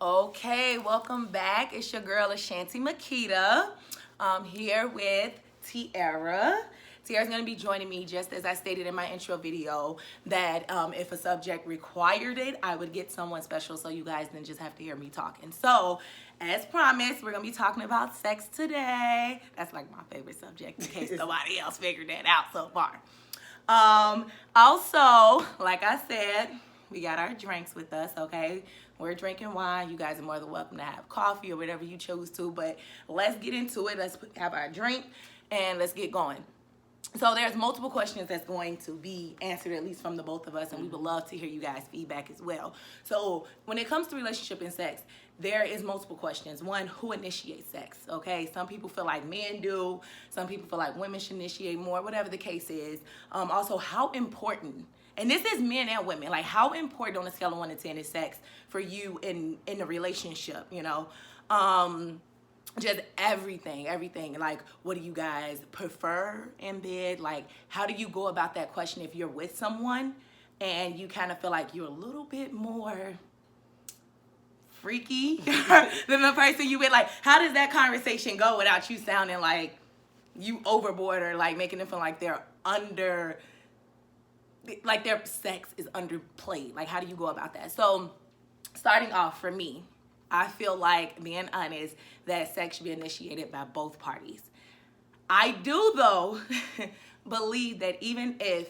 Okay, welcome back. It's your girl AshantiMakedah. I'm here with Tiara. Tiara's going to be joining me, just as I stated in my intro video, that if a subject required it, I would get someone special so you guys didn't just have to hear me talking. So, as promised, we're going to be talking about sex today. That's like my favorite subject, in case nobody else figured that out so far. Also, like I said, we got our drinks with us, okay? We're drinking wine. You guys are more than welcome to have coffee or whatever you choose to, but let's get into it. Let's have our drink and let's get going. So there's multiple questions that's going to be answered, at least from the both of us, and we would love to hear you guys' feedback as well. So when it comes to relationship and sex, there is multiple questions. One, who initiates sex? Okay, some people feel like men do. Some people feel like women should initiate more, whatever the case is. Also, how important, and this is men and women, like how important on a scale of 1 to 10 is sex for you in the relationship, you know? Just everything, like what do you guys prefer in bed? Like how do you go about that question if you're with someone and you kind of feel like you're a little bit more freaky than the person you with? Like how does that conversation go without you sounding like you overboard or like making them feel like they're under, like their sex is underplayed? Like how do you go about that? So starting off, for me, I feel like, being honest, that sex should be initiated by both parties. I do, though, believe that even if,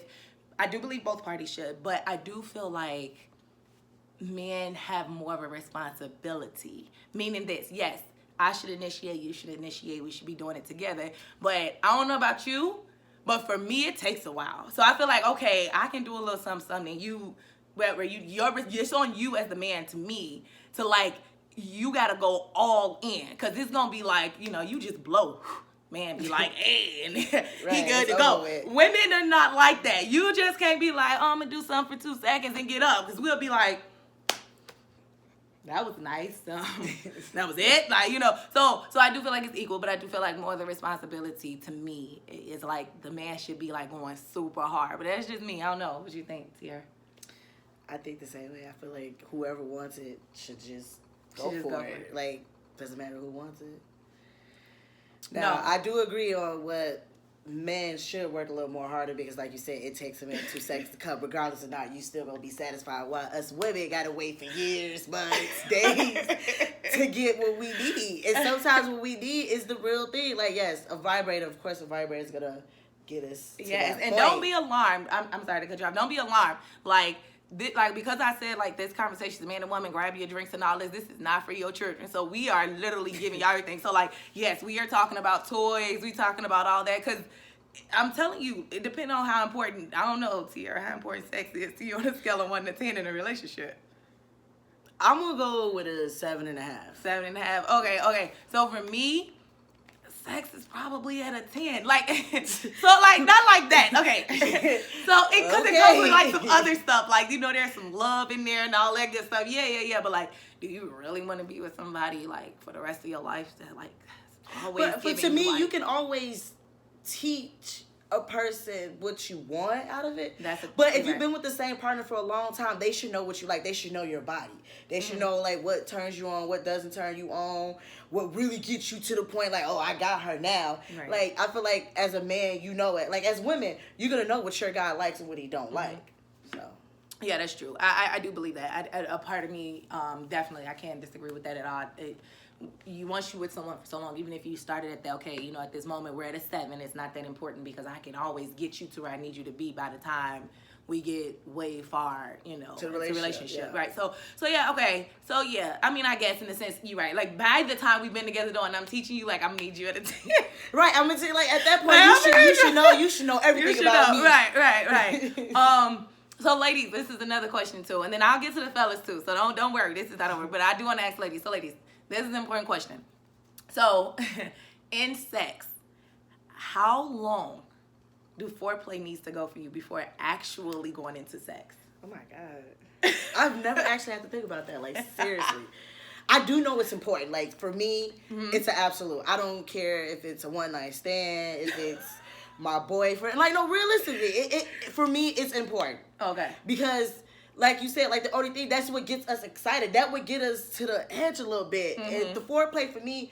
I do believe both parties should, but I do feel like men have more of a responsibility. Meaning this, yes, I should initiate, you should initiate, we should be doing it together. But I don't know about you, but for me, it takes a while. So I feel like, okay, I can do a little something, it's on you as the man, to me, to like, you gotta go all in, because it's gonna be like, you know, you just blow, man, be like, hey, and right, he good to go. Women are not like that. You just can't be like, oh, I'm gonna do something for 2 seconds and get up, because we'll be like, that was nice. That was it. Like, you know, so I do feel like it's equal, but I do feel like more of the responsibility to me is like the man should be like going super hard. But that's just me. I don't know. What you think, Tiara? I think the same way. I feel like whoever wants it should just go for it. Like, doesn't matter who wants it. Now, I do agree on what men should work a little more harder, because like you said, it takes a minute, 2 seconds to come. Regardless or not, you still gonna be satisfied, while us women gotta wait for years, months, days to get what we need. And sometimes what we need is the real thing. Like, yes, a vibrator, of course a vibrator is gonna get us to that and point. Don't be alarmed. I'm sorry to cut you off. Don't be alarmed. Like because I said like this conversation is man and woman, grab your drinks and all this is not for your children. So we are literally giving you everything. So like, yes, we are talking about toys, we talking about all that, because I'm telling you, it depends on how important, I don't know, Tiara, how important sex is to you on a scale of 1 to 10 in a relationship. I'm gonna go with a 7.5. 7.5. Okay. So for me, sex is probably at a 10. Like, so like, not like that. Okay. So because it goes with like some other stuff. Like, you know, there's some love in there and all that good stuff. Yeah. But like, do you really want to be with somebody like for the rest of your life that like always but to me, you can always teach a person what you want out of it. But if you've been with the same partner for a long time, they should know what you like. They should know your body. They should know like what turns you on, what doesn't turn you on, what really gets you to the point like, oh, I got her now. Right. Like, I feel like as a man, you know it. Like, as women, you're gonna know what your guy likes and what he don't like. So yeah, that's true. I do believe that. A part of me, definitely, I can't disagree with that at all. Once you with someone for so long, even if you started at that, okay, you know, at this moment we're at a 7, it's not that important, because I can always get you to where I need you to be by the time we get way far, you know, to relationship. Yeah. Right? So yeah, okay. So yeah, I mean, I guess in a sense, you're right. Like, by the time we've been together though, and I'm teaching you, like, I'm gonna need you at a 10. Right, I'm gonna say, like, at that point, you should know everything about me. Right. So ladies, this is another question too, and then I'll get to the fellas too. So don't worry, this is not over. But I do want to ask ladies. So ladies, this is an important question. So, in sex, how long do foreplay needs to go for you before actually going into sex? Oh my God. I've never actually had to think about that. Like, seriously. I do know it's important. Like, for me, it's an absolute. I don't care if it's a one-night stand, if it's my boyfriend. Like, no, realistically, for me, it's important. Okay. Because like you said, like the only thing, that's what gets us excited. That would get us to the edge a little bit. And the foreplay for me,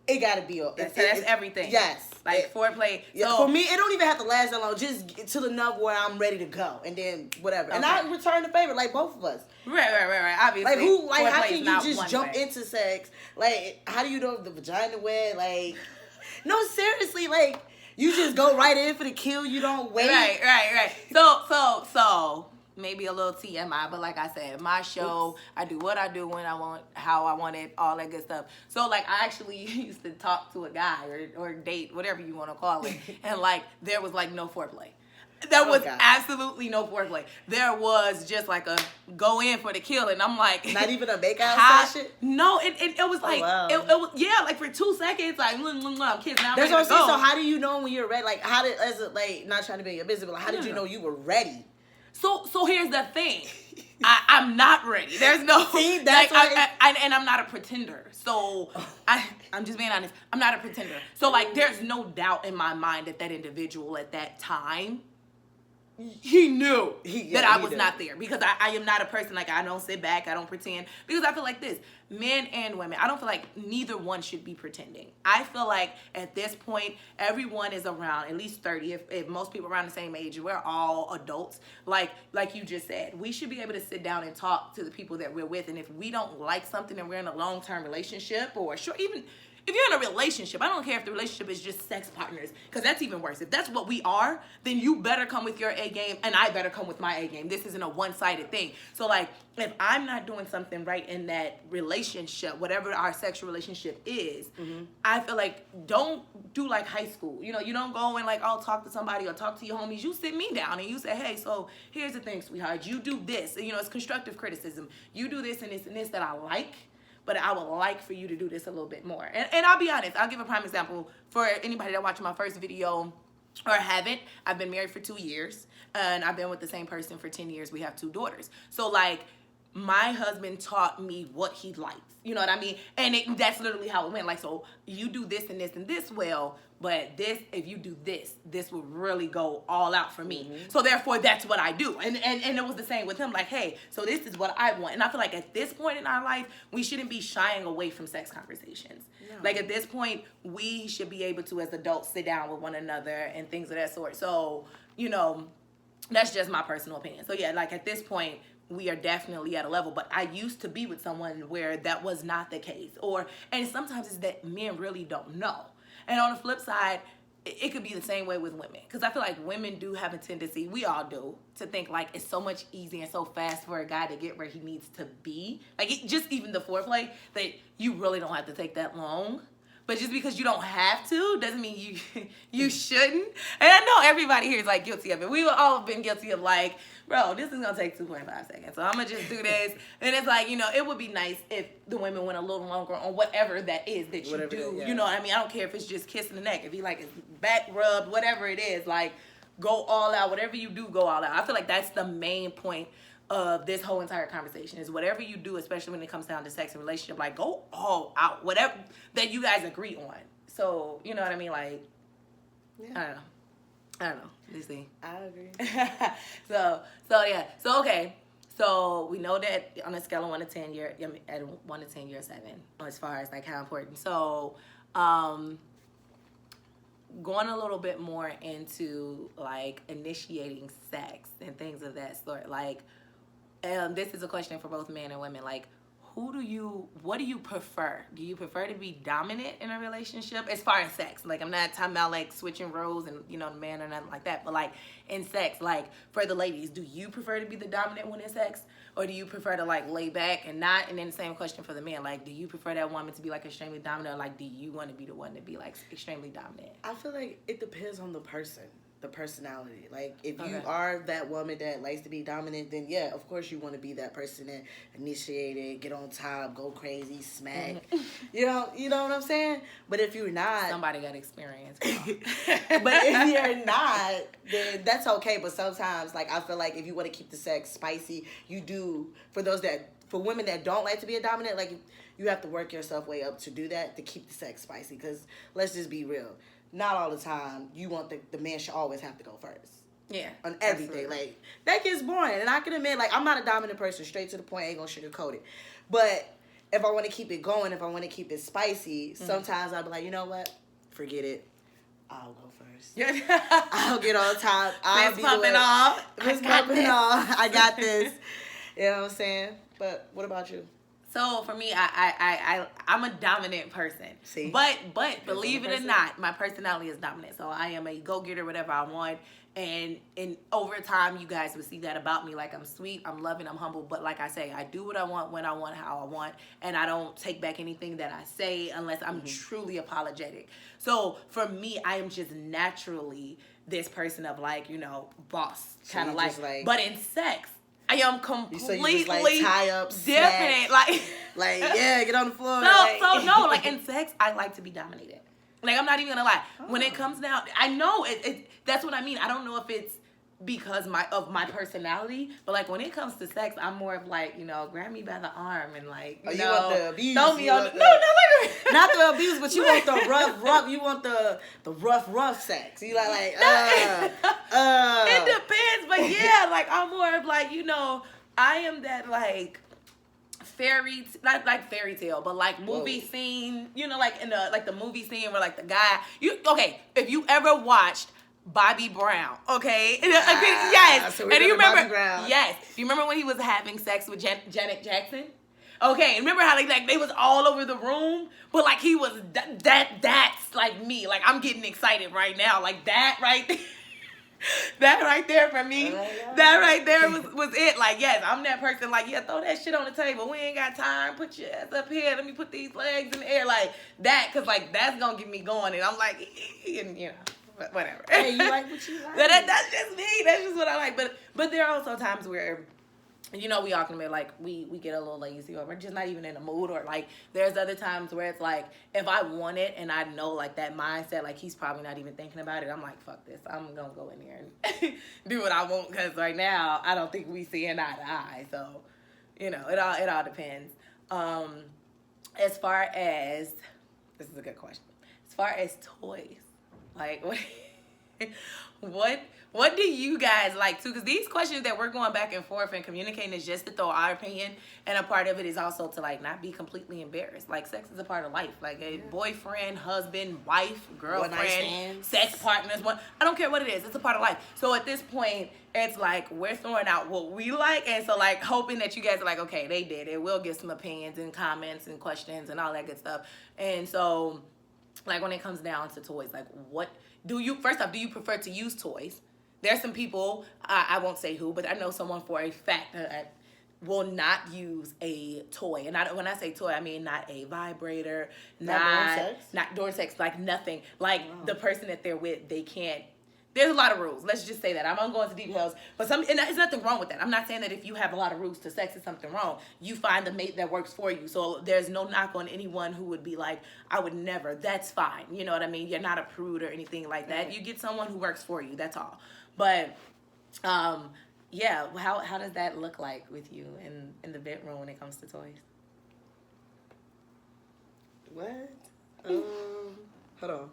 it gotta be. That's everything. Yes. Like foreplay. Yeah, so, for me, it don't even have to last that long. Just get to the enough where I'm ready to go, and then whatever. Okay. And I return the favor, like both of us. Right. Obviously, like how can you just jump into sex? Like, how do you know if the vagina wet? Like, no, seriously, like you just go right in for the kill. You don't wait. Right. So. Maybe a little TMI, but like I said, my show, I do what I do when I want, how I want it, all that good stuff. So like I actually used to talk to a guy or date, whatever you want to call it, and like there was like no foreplay. There was absolutely no foreplay. There was just like a go in for the kill, and I'm like, not even a make out session. No, it was like it was like for 2 seconds, like I'm kidding. Now that's what I'm saying. So how do you know when you're ready? Like how did like not trying to be in your business, but like, how did you know you were ready? So here's the thing, I'm not ready. There's no see that's like and I'm not a pretender. So I'm just being honest. I'm not a pretender. So like there's no doubt in my mind that individual at that time, he knew that I was not there, because I am not a person, like I don't sit back, I don't pretend, because I feel like this, men and women, I don't feel like neither one should be pretending. I feel like at this point, everyone is around at least 30, if most people around the same age, we're all adults, like you just said, we should be able to sit down and talk to the people that we're with, and if we don't like something and we're in a long-term relationship, or sure, even if you're in a relationship, I don't care if the relationship is just sex partners, because that's even worse. If that's what we are, then you better come with your A game, and I better come with my A game. This isn't a one-sided thing. So, like, if I'm not doing something right in that relationship, whatever our sexual relationship is, I feel like don't do like high school. You know, you don't go and like, oh, talk to somebody or talk to your homies. You sit me down and you say, hey, so here's the thing, sweetheart. You do this. You know, it's constructive criticism. You do this and this and this that I like, but I would like for you to do this a little bit more. And I'll be honest, I'll give a prime example for anybody that watched my first video or haven't. I've been married for 2 years, and I've been with the same person for 10 years. We have 2 daughters. So, like, my husband taught me what he likes. You know what I mean? And that's literally how it went. Like, so you do this and this and this well, but this, if you do this, this will really go all out for me. So therefore, that's what I do. And it was the same with him. Like, hey, so this is what I want. And I feel like at this point in our life, we shouldn't be shying away from sex conversations. No. Like at this point, we should be able to, as adults, sit down with one another and things of that sort. So, you know, that's just my personal opinion. So yeah, like at this point, we are definitely at a level, but I used to be with someone where that was not the case. And sometimes it's that men really don't know. And on the flip side, it could be the same way with women. Because I feel like women do have a tendency, we all do, to think like it's so much easier and so fast for a guy to get where he needs to be. Like just even the foreplay, that you really don't have to take that long. But just because you don't have to doesn't mean you shouldn't. And I know everybody here is like guilty of it. We've all been guilty of like, bro, this is going to take 2.5 seconds. So I'm going to just do this. And it's like, you know, it would be nice if the women went a little longer on whatever that is that you do. You know what I mean? I don't care if it's just kissing the neck. If you like his back rubbed, whatever it is, like go all out. Whatever you do, go all out. I feel like that's the main point of this whole entire conversation is whatever you do, especially when it comes down to sex and relationship, like go all out, whatever that you guys agree on. So, you know what I mean? Like, yeah. I don't know. You see? I agree. So yeah. So, okay. So we know that on a scale of 1 to 10, you're at 1 to 10, you're 7 as far as like how important. So, going a little bit more into like initiating sex and things of that sort, like, this is a question for both men and women. Like, what do you prefer? Do you prefer to be dominant in a relationship as far as sex? Like, I'm not talking about like switching roles and, you know, the man or nothing like that, but like in sex, like for the ladies, do you prefer to be the dominant one in sex? Or do you prefer to like lay back and not? And then the same question for the man. Like, do you prefer that woman to be like extremely dominant? Or like, do you want to be the one to be like extremely dominant? I feel like it depends on the person. The personality. Like if you are that woman that likes to be dominant, then yeah, of course you want to be that person that initiated, get on top, go crazy, smack. You know what I'm saying? But if you're not, somebody got experience. But if you're not, then that's okay. But sometimes, like I feel like if you want to keep the sex spicy, you do. For women that don't like to be a dominant, like you have to work yourself way up to do that to keep the sex spicy. Because let's just be real. Not all the time. You want the man should always have to go first. Yeah. On everything. Like, that gets boring. And I can admit, like, I'm not a dominant person. Straight to the point. Ain't gonna sugarcoat it. But if I want to keep it going, if I want to keep it spicy, sometimes I'll be like, you know what? Forget it. I'll go first. I'll get on top. I'll be pumping off. Fist pumping off. I got this. You know what I'm saying? But what about you? So for me, I'm a dominant person. See? But believe it or not, my personality is dominant. So I am a go-getter, whatever I want. And over time, you guys will see that about me. Like, I'm sweet, I'm loving, I'm humble. But like I say, I do what I want, when I want, how I want. And I don't take back anything that I say unless I'm truly apologetic. So for me, I am just naturally this person of, like, you know, boss. Kind of like. But in sex, I am completely just, like, tie up, different. Like, yeah, get on the floor. So no, like, in sex, I like to be dominated. Like, I'm not even gonna lie. When it comes down, I know it. That's what I mean. I don't know if it's because of my personality, but like when it comes to sex, I'm more of like, you know, grab me by the arm and like, you know, want the abuse, throw me on. No, not the abuse, but you want the rough. You want the rough sex. You like It depends, but yeah, like I'm more of like, you know, I am that like not like fairy tale, but like movie scene, you know, like in the movie scene where like the guy, if you ever watched Bobby Brown, okay? Yes. So and you remember, Bobby Brown. Yes. Do you remember when he was having sex with Janet Jackson? Okay, and remember how like they was all over the room, but like he was that's like me. Like I'm getting excited right now, like that right there. That right there for me, that right there was it. Like, yes, I'm that person. Like, yeah, throw that shit on the table. We ain't got time. Put your ass up here. Let me put these legs in the air like that, cause like that's gonna get me going. And I'm like, and you know, whatever. Hey, you like what you like. That's just me. That's just what I like. But there are also times where, you know, we all can be like, we get a little lazy or we're just not even in the mood, or like there's other times where it's like if I want it and I know like that mindset, like he's probably not even thinking about it, I'm like, fuck this, I'm gonna go in here and do what I want, because right now I don't think we see eye to eye. So, you know, it all depends. As far as, this is a good question, as far as toys, like what do you guys like too? Because these questions that we're going back and forth and communicating is just to throw our opinion, and a part of it is also to like not be completely embarrassed. Like sex is a part of life. Like a boyfriend, husband, wife, girlfriend, sex partners. I don't care what it is. It's a part of life. So at this point, it's like we're throwing out what we like, and so like hoping that you guys are like, okay, they did it. We'll get some opinions and comments and questions and all that good stuff. And so, like when it comes down to toys, like what do you? First off, do you prefer to use toys? There's some people, I won't say who, but I know someone for a fact that will not use a toy. And when I say toy, I mean not a vibrator, not during sex, like nothing. Like the person that they're with, they can't. There's a lot of rules. Let's just say that. I'm not going into details, but and there's nothing wrong with that. I'm not saying that if you have a lot of rules to sex, it's something wrong. You find the mate that works for you. So there's no knock on anyone who would be like, I would never. That's fine. You know what I mean? You're not a prude or anything like that. You get someone who works for you. That's all. But, yeah, how does that look like with you in the bedroom when it comes to toys? What? Hold on.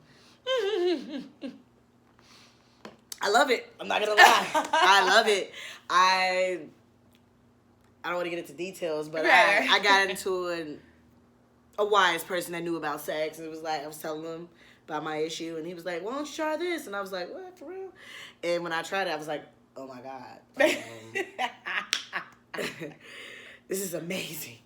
I love it. I'm not gonna lie. I love it. I don't want to get into details, but I got into a wise person that knew about sex, and it was like I was telling him about my issue, and he was like, "Why don't you try this?" And I was like, "What, for real?" And when I tried it, I was like, "Oh my God, this is amazing."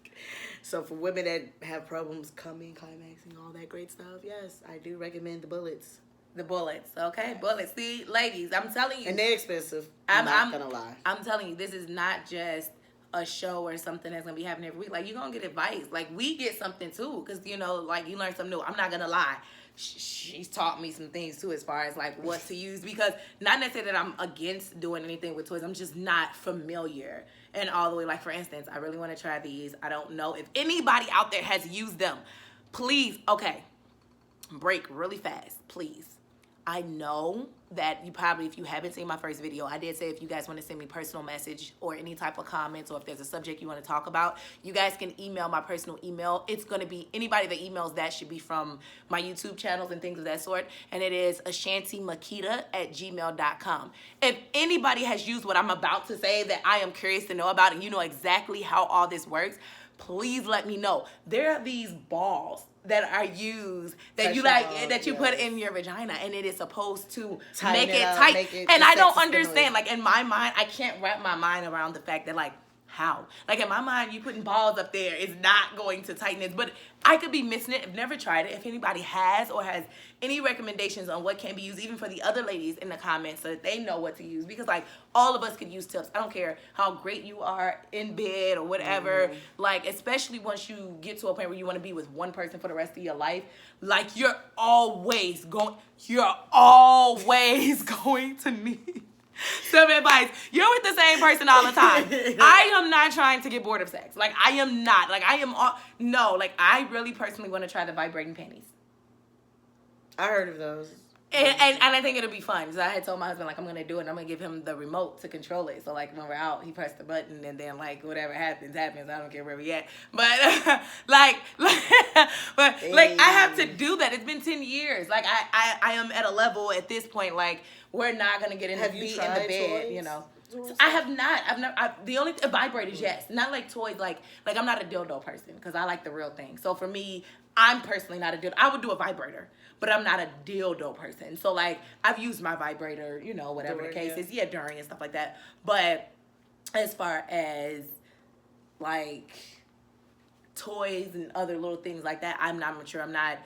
So for women that have problems coming, climaxing, all that great stuff, yes, I do recommend the bullets. The bullets, okay? Bullets. See, ladies, I'm telling you. And they're expensive. I'm not going to lie. I'm telling you, this is not just a show or something that's going to be happening every week. Like, you're going to get advice. Like, we get something, too. Because, you know, like, you learn something new. I'm not going to lie. She's taught me some things, too, as far as, like, what to use. Because not necessarily that I'm against doing anything with toys. I'm just not familiar. And all the way, like, for instance, I really want to try these. I don't know if anybody out there has used them. Please, okay, break really fast, please. I know that you probably, if you haven't seen my first video, I did say if you guys want to send me personal message or any type of comments, or if there's a subject you want to talk about, you guys can email my personal email. It's going to be, anybody that emails that should be from my YouTube channels and things of that sort. And it is AshantiMakedah@gmail.com. If anybody has used what I'm about to say that I am curious to know about, and you know exactly how all this works, please let me know. There are these balls that are used that you like, that you put in your vagina, and it is supposed to make it tight. And I don't understand. Like, in my mind, I can't wrap my mind around the fact that, like, how? Like, in my mind, you putting balls up there is not going to tighten it. But I could be missing it. I've never tried it. If anybody has or has any recommendations on what can be used, even for the other ladies in the comments, so that they know what to use. Because, like, all of us could use tips. I don't care how great you are in bed or whatever. Like, especially once you get to a point where you want to be with one person for the rest of your life. Like, you're always going to need some advice. You're with the same person all the time. I am not trying to get bored of sex. Like, I am not. Like, no. Like, I really personally want to try the vibrating panties. I heard of those. And I think it'll be fun. So I had told my husband, like, I'm going to do it. And I'm going to give him the remote to control it. So, like, when we're out, he pressed the button. And then, like, whatever happens. I don't care where we at. But, I have to do that. It's been 10 years. Like, I am at a level at this point, like, we're not going to get in the bed, toys? You know. I have not. The only vibrators, yes. Not like toys. Like I'm not a dildo person because I like the real thing. So for me, I'm personally not a dildo. I would do a vibrator, but I'm not a dildo person. So like I've used my vibrator, you know, whatever the case is. Yeah, during and stuff like that. But as far as like toys and other little things like that, I'm not mature. I'm not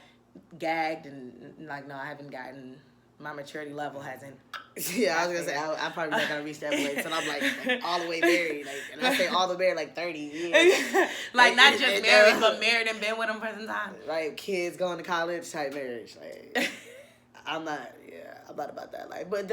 gagged and like, no, I haven't gotten. My maturity level hasn't. Yeah, I was gonna say I'm probably not gonna reach that point. So I'm like all the way married, like, and I say all the way married like 30 years. like not just married, but married and been with them for some time. Like kids going to college type marriage. Like I'm not about that. Like, but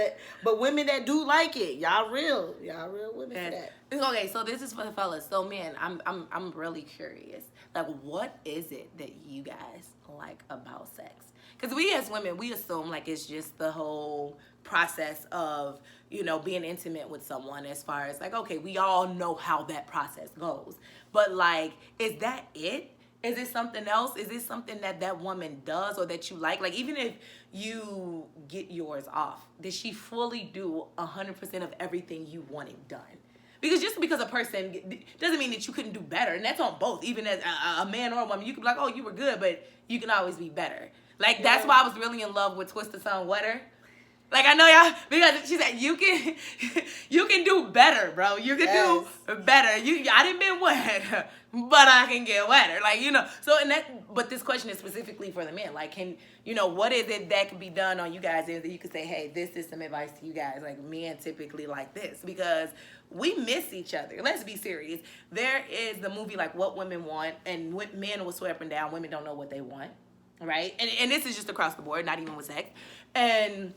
women that do like it, y'all real women for that. Okay, so this is for the fellas. So man, I'm really curious. Like, what is it that you guys like about sex? Because we as women, we assume like it's just the whole process of, you know, being intimate with someone, as far as like, okay, we all know how that process goes. But like, is that it? Is it something else? Is it something that woman does or that you like? Like, even if you get yours off, does she fully do 100% of everything you wanted done? Because just because a person doesn't mean that you couldn't do better. And that's on both. Even as a man or a woman, you can be like, oh, you were good, but you can always be better. Like, that's why I was really in love with Twista's song, Wetter. Like, I know y'all, because she said, you can do better, bro. You can do better. I didn't been wet, but I can get wetter. Like, you know. So, but this question is specifically for the men. Like, what is it that can be done on you guys is that you can say, hey, this is some advice to you guys. Like, men typically like this. Because we miss each other. Let's be serious. There is the movie, like, What Women Want, and men will swear up and down, women don't know what they want. Right? And this is just across the board, not even with sex. And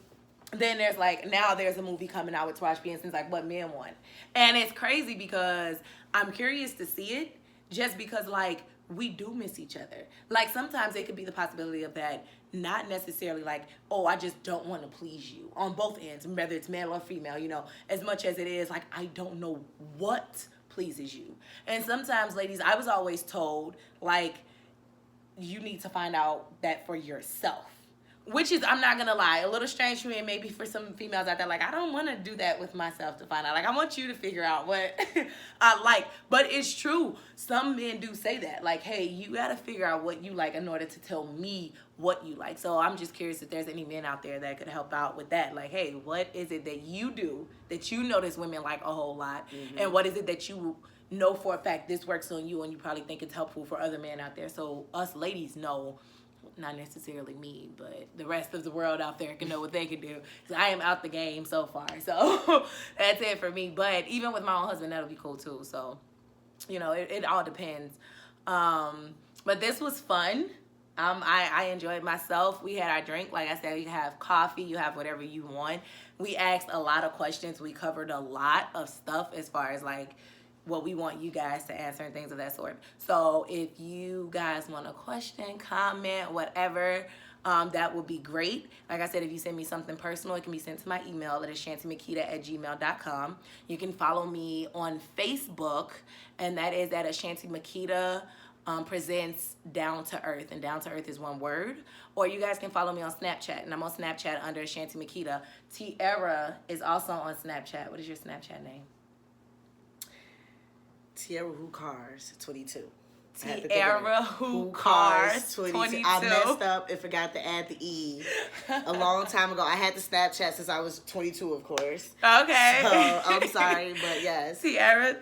then there's now there's a movie coming out with Taraji P. Henson's like What Men Want. And it's crazy because I'm curious to see it just because like we do miss each other. Like sometimes it could be the possibility of that, not necessarily like, oh, I just don't want to please you on both ends, whether it's male or female, you know, as much as it is like I don't know what pleases you. And sometimes, ladies, I was always told like you need to find out that for yourself. Which is, I'm not going to lie, a little strange for me and maybe for some females out there. Like, I don't want to do that with myself to find out. Like, I want you to figure out what I like. But it's true. Some men do say that. Like, hey, you got to figure out what you like in order to tell me what you like. So I'm just curious if there's any men out there that could help out with that. Like, hey, what is it that you do that you notice women like a whole lot? Mm-hmm. And what is it that you know for a fact this works on you and you probably think it's helpful for other men out there? So us ladies know, not necessarily me, but the rest of the world out there can know what they can do. So I am out the game so far. So that's it for me. But even with my own husband, that'll be cool too. So, you know, it all depends. But this was fun. I enjoyed myself. We had our drink. Like I said, you have coffee. You have whatever you want. We asked a lot of questions. We covered a lot of stuff as far as like what we want you guys to answer and things of that sort. So if you guys want a question, comment, whatever, that would be great. Like I said, if you send me something personal, it can be sent to my email at AshantiMakedah@gmail.com. You can follow me on Facebook, and that is at AshantiMakedah presents Down to Earth, and Down to Earth is one word. Or you guys can follow me on Snapchat, and I'm on Snapchat under AshantiMakedah. Tiara is also on Snapchat. What is your Snapchat name? Tiara Who Cars 22. Tiara Who Cars 22. I messed up and forgot to add the E a long time ago. I had the Snapchat since I was 22, of course. Okay. So I'm sorry, but yes. Tiara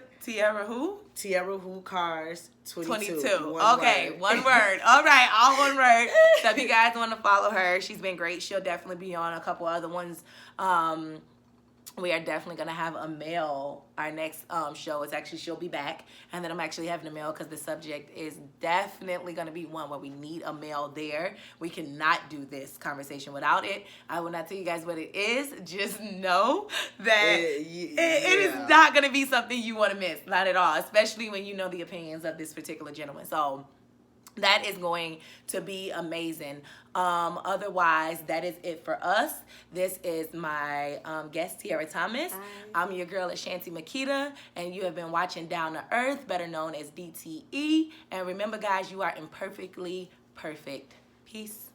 who? Tiara Who Cars 22. Okay, one word. All right, all one word. So if you guys want to follow her, she's been great. She'll definitely be on a couple other ones. We are definitely going to have a male. Our next show is actually, she'll be back. And then I'm actually having a male because the subject is definitely going to be one where we need a male there. We cannot do this conversation without it. I will not tell you guys what it is. Just know that it is not going to be something you want to miss. Not at all. Especially when you know the opinions of this particular gentleman. So that is going to be amazing. Otherwise, that is it for us. This is my guest, Tiara Thomas. Hi. I'm your girl, AshantiMakedah, and you have been watching Down to Earth, better known as DTE. And remember, guys, you are imperfectly perfect. Peace.